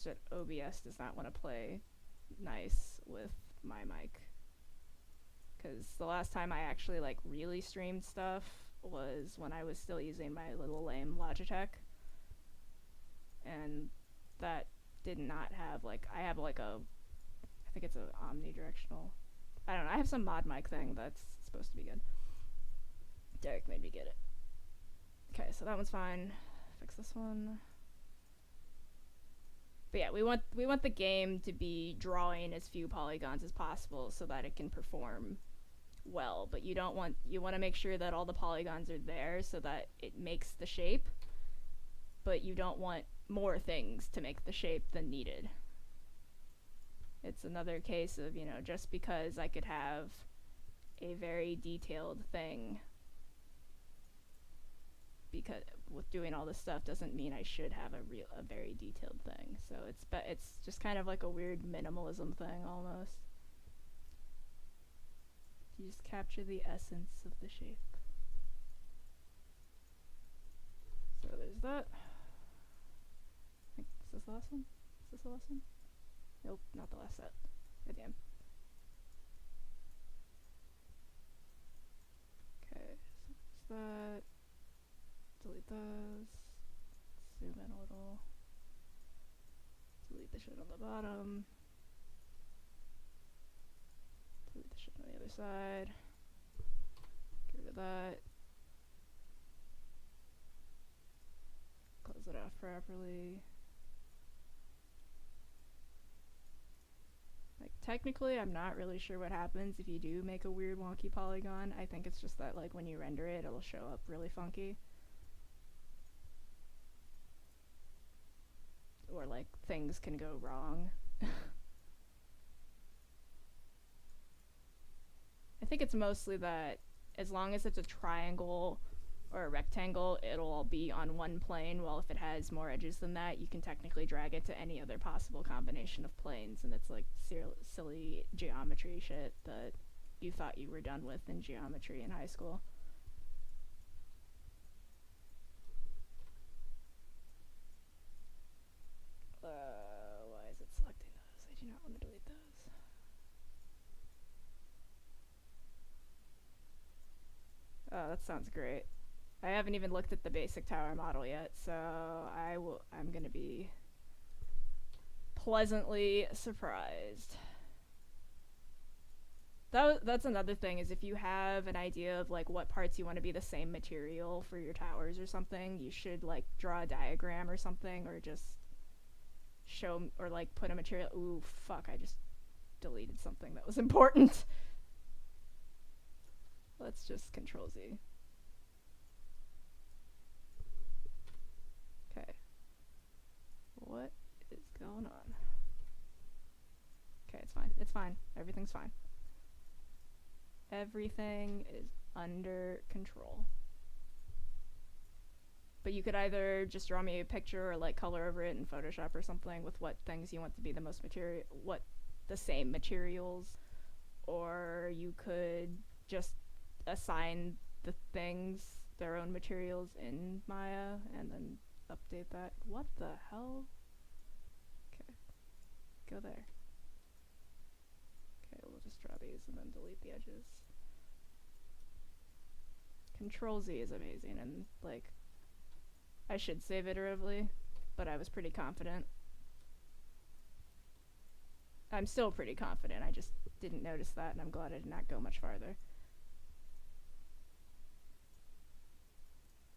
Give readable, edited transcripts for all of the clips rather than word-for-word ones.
that OBS does not want to play nice with my mic. Because the last time I actually like really streamed stuff was when I was still using my little lame Logitech, and that did not have like, I have like a, I think it's a omnidirectional, I don't know, I have some mod mic thing that's supposed to be good. Derek made me get it. Okay, so that one's fine. Fix this one. But yeah, we want the game to be drawing as few polygons as possible so that it can perform well, but you want to make sure that all the polygons are there so that it makes the shape, but you don't want more things to make the shape than needed. It's another case of, you know, just because I could have a very detailed thing, because with doing all this stuff doesn't mean I should have a very detailed thing. So it's just kind of like a weird minimalism thing almost. You just capture the essence of the shape. So there's that. Is this the last one? Is this the last one? Nope, not the last set. God damn. Okay, so there's that. Delete those. Zoom in a little. Delete the shit on the bottom. Delete the shit on the other side. Get rid of that. Close it off properly. Like, technically, I'm not really sure what happens if you do make a weird wonky polygon. I think it's just that, like, when you render it, it'll show up really funky. Or, like, things can go wrong. I think it's mostly that as long as it's a triangle or a rectangle, it'll all be on one plane, while if it has more edges than that, you can technically drag it to any other possible combination of planes, and it's like silly geometry shit that you thought you were done with in geometry in high school. Why is it selecting those? I do not want to delete those. Oh, that sounds great. I haven't even looked at the basic tower model yet, so I'm gonna be pleasantly surprised. That's another thing, is if you have an idea of like what parts you want to be the same material for your towers or something, you should like draw a diagram or something, or just show, or like put a material. Ooh, fuck, I just deleted something that was important. Let's just Control Z. Okay. What is going on? Okay, it's fine. It's fine. Everything's fine. Everything is under control. But you could either just draw me a picture or like color over it in Photoshop or something with what things you want to be the most the same materials, or you could just assign the things their own materials in Maya and then update that. What the hell? Okay. Go there. Okay, we'll just draw these and then delete the edges. Control Z is amazing, and like, I should save iteratively, but I was pretty confident. I'm still pretty confident, I just didn't notice that, and I'm glad I did not go much farther.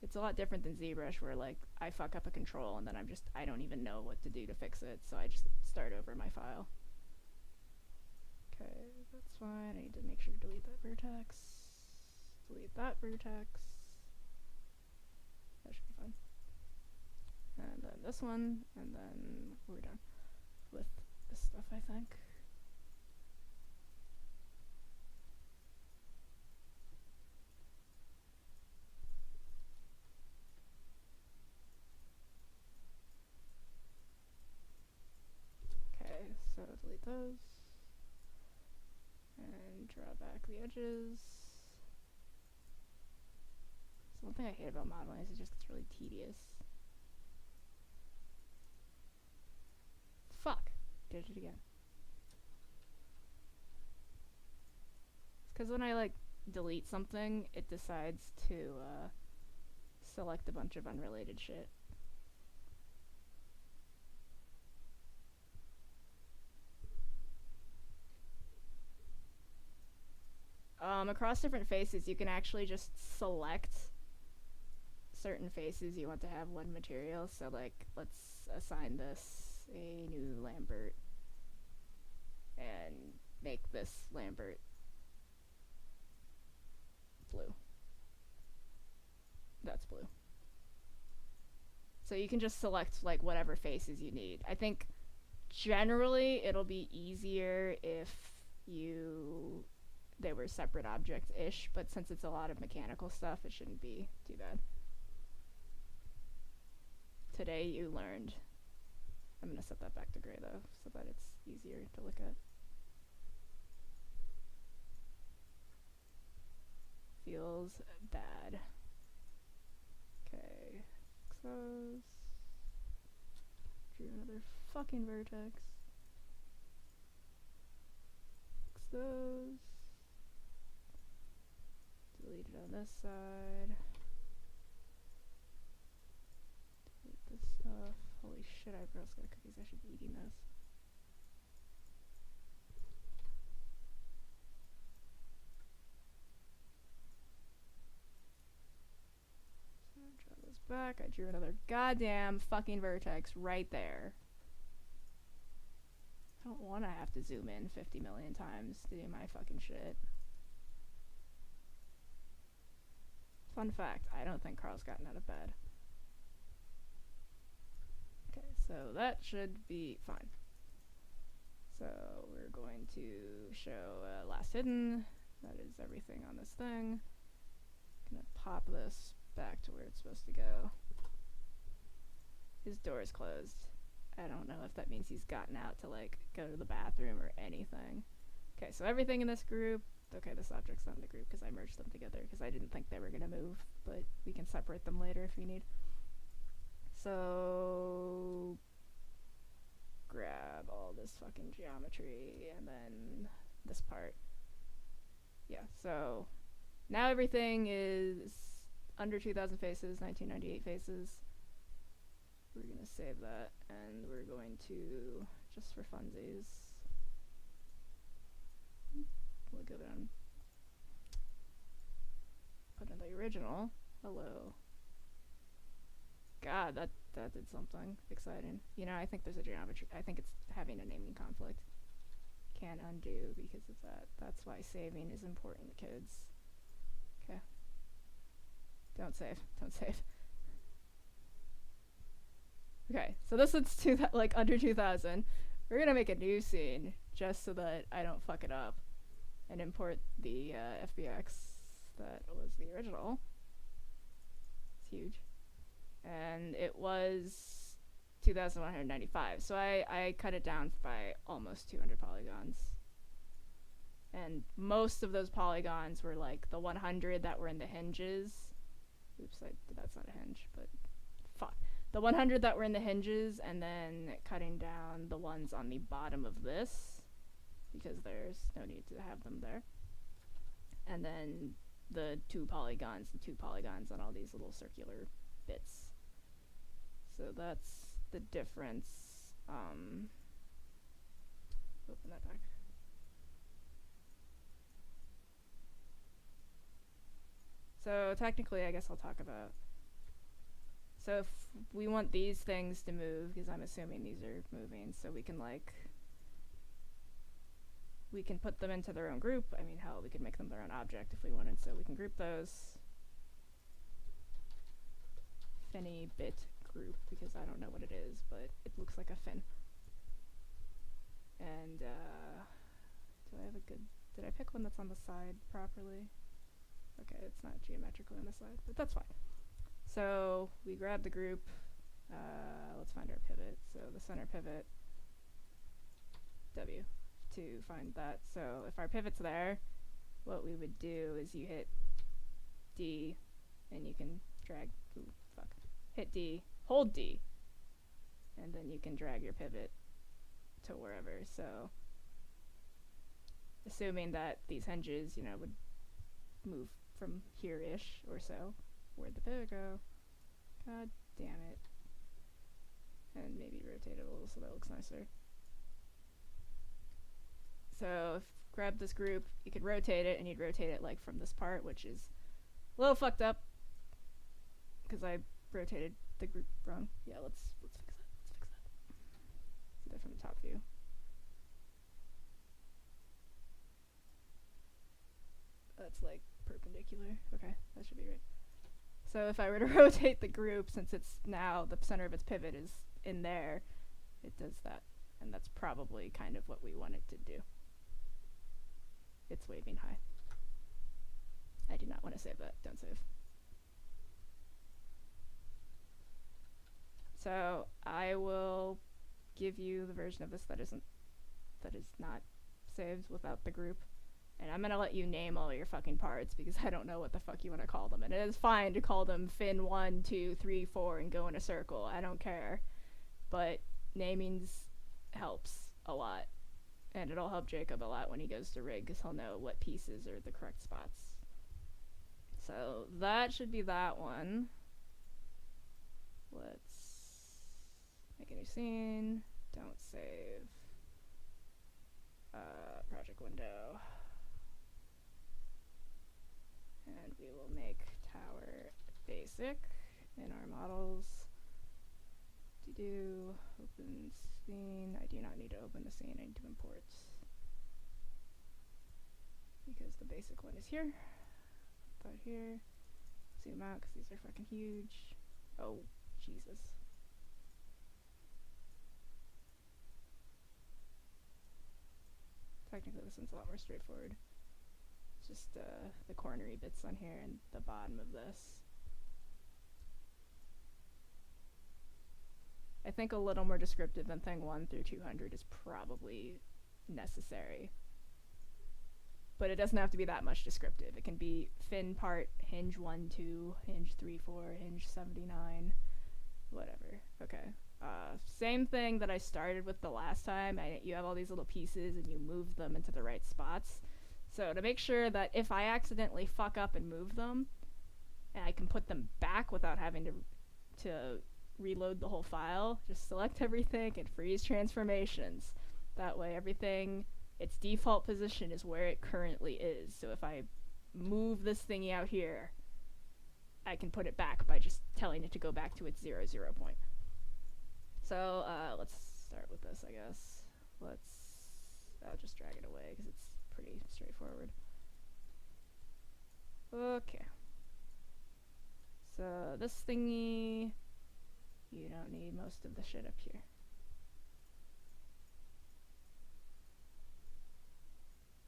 It's a lot different than ZBrush, where like I fuck up a control and then I don't even know what to do to fix it, so I just start over my file. Okay, that's fine. I need to make sure to delete that vertex. Delete that vertex. That should be fine. And then this one, and then we're done with this stuff, I think. Okay, so delete those. And draw back the edges. So one thing I hate about modeling is it just gets really tedious. did it again. It's because when I like delete something, it decides to select a bunch of unrelated shit. Across different faces, you can actually just select certain faces you want to have one material. So like, let's assign this a new Lambert and make this Lambert blue. That's blue. So you can just select like whatever faces you need. I think generally it'll be easier if they were separate objects-ish, but since it's a lot of mechanical stuff, it shouldn't be too bad. Today you learned. I'm gonna set that back to gray though, so that it's easier to look at. Feels bad. Okay, fix those. Drew another fucking vertex. Fix those. Delete it on this side. Delete this stuff. Holy shit, I have Girl Scout cookies. I should be eating those. So draw those back. I drew another goddamn fucking vertex right there. I don't want to have to zoom in 50 million times to do my fucking shit. Fun fact, I don't think Carl's gotten out of bed. Okay, so that should be fine. So we're going to show last hidden. That is everything on this thing. Gonna pop this back to where it's supposed to go. His door is closed. I don't know if that means he's gotten out to like go to the bathroom or anything. Okay, so everything in this group. Okay, this object's not in the group because I merged them together because I didn't think they were gonna move, but we can separate them later if we need. So grab all this fucking geometry and then this part. Yeah, so now everything is under 2,000 faces, 1998 faces. We're gonna save that and we're going to, just for funsies, we'll go down, put in the original. Hello. God, that did something exciting. You know, I think there's a geometry. I think it's having a naming conflict. Can't undo because of that. That's why saving is important, kids. Okay. Don't save. Don't save. Okay, so this is like under 2,000. We're gonna make a new scene just so that I don't fuck it up, and import the FBX that was the original. It's huge. And it was 2,195. So I cut it down by almost 200 polygons. And most of those polygons were like the 100 that were in the hinges. Oops, that's not a hinge, but fuck. The 100 that were in the hinges, and then cutting down the ones on the bottom of this, because there's no need to have them there. And then the two polygons on all these little circular bits. So that's the difference. Open that back. So technically, I guess I'll talk about. So if we want these things to move, because I'm assuming these are moving, so we can put them into their own group. I mean, hell, we could make them their own object if we wanted, so we can group those. Finny bit group, because I don't know what it is, but it looks like a fin. And do I have a good, did I pick one that's on the side properly? Okay, it's not geometrically on the side, but that's fine. So we grab the group, let's find our pivot. So the center pivot, W, to find that. So if our pivot's there, what we would do is you hit D, and you can drag, hit D, hold D, and then you can drag your pivot to wherever. So assuming that these hinges, you know, would move from here-ish or so. Where'd the pivot go? God damn it. And maybe rotate it a little so that looks nicer. So if grab this group, you could rotate it, and you'd rotate it like from this part, which is a little fucked up because I rotated the group wrong. Yeah, let's fix that. See that from the top view. That's like perpendicular. Okay, that should be right. So if I were to rotate the group, since it's now the center of its pivot is in there, it does that. And that's probably kind of what we want it to do. It's waving high. I do not want to save that. Don't save. So I will give you the version of this that is not saved without the group. And I'm gonna let you name all your fucking parts because I don't know what the fuck you want to call them. And it is fine to call them fin 1, 2, 3, 4 and go in a circle. I don't care. But namings helps a lot. And it'll help Jacob a lot when he goes to rig because he'll know what pieces are the correct spots. So that should be that one. Let's make a new scene. Don't save. Project window. And we will make tower basic in our models. Open scene. I do not need to open the scene. I need to import. Because the basic one is here. Put that here. Zoom out because these are fucking huge. Oh, Jesus. Technically this one's a lot more straightforward. It's just the cornery bits on here and the bottom of this. I think a little more descriptive than thing 1 through 200 is probably necessary. But it doesn't have to be that much descriptive. It can be fin part, hinge 1, 2, hinge 3, 4, hinge 79, whatever. Okay. Same thing that I started with the last time. You have all these little pieces and you move them into the right spots. So to make sure that if I accidentally fuck up and move them, and I can put them back without having to reload the whole file, just select everything and freeze transformations. That way everything, its default position is where it currently is. So if I move this thingy out here, I can put it back by just telling it to go back to its 0, 0 point. So let's start with this, I guess. I'll just drag it away because it's pretty straightforward. Okay. So this thingy, you don't need most of the shit up here.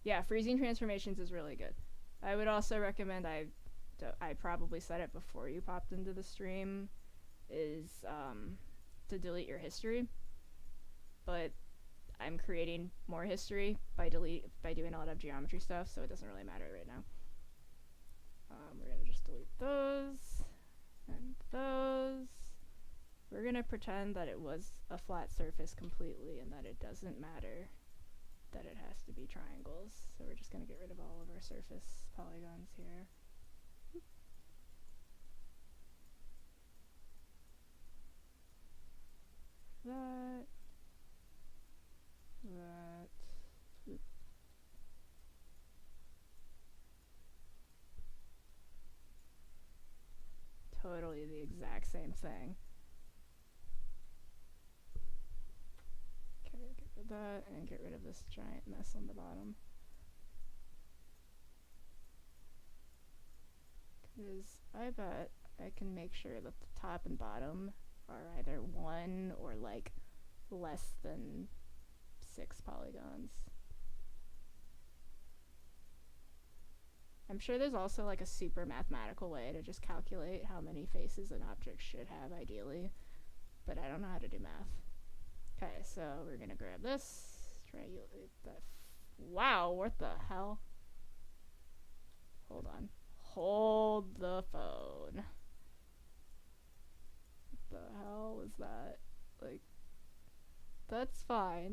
Yeah, freezing transformations is really good. I would also recommend, I probably said it before you popped into the stream, is to delete your history. But I'm creating more history by doing a lot of geometry stuff, so it doesn't really matter right now. We're gonna just delete those and those. We're gonna pretend that it was a flat surface completely and that it doesn't matter that it has to be triangles. So we're just gonna get rid of all of our surface polygons here. That. Oop. Totally the exact same thing. Okay, get rid of that and get rid of this giant mess on the bottom. Because I bet I can make sure that the top and bottom are either 1 or like less than 6 polygons. I'm sure there's also like a super mathematical way to just calculate how many faces an object should have ideally, but I don't know how to do math. Okay, so we're gonna grab this, triangulate that. Wow, what the hell? Hold on. Hold the phone. What the hell was that? Like, that's fine.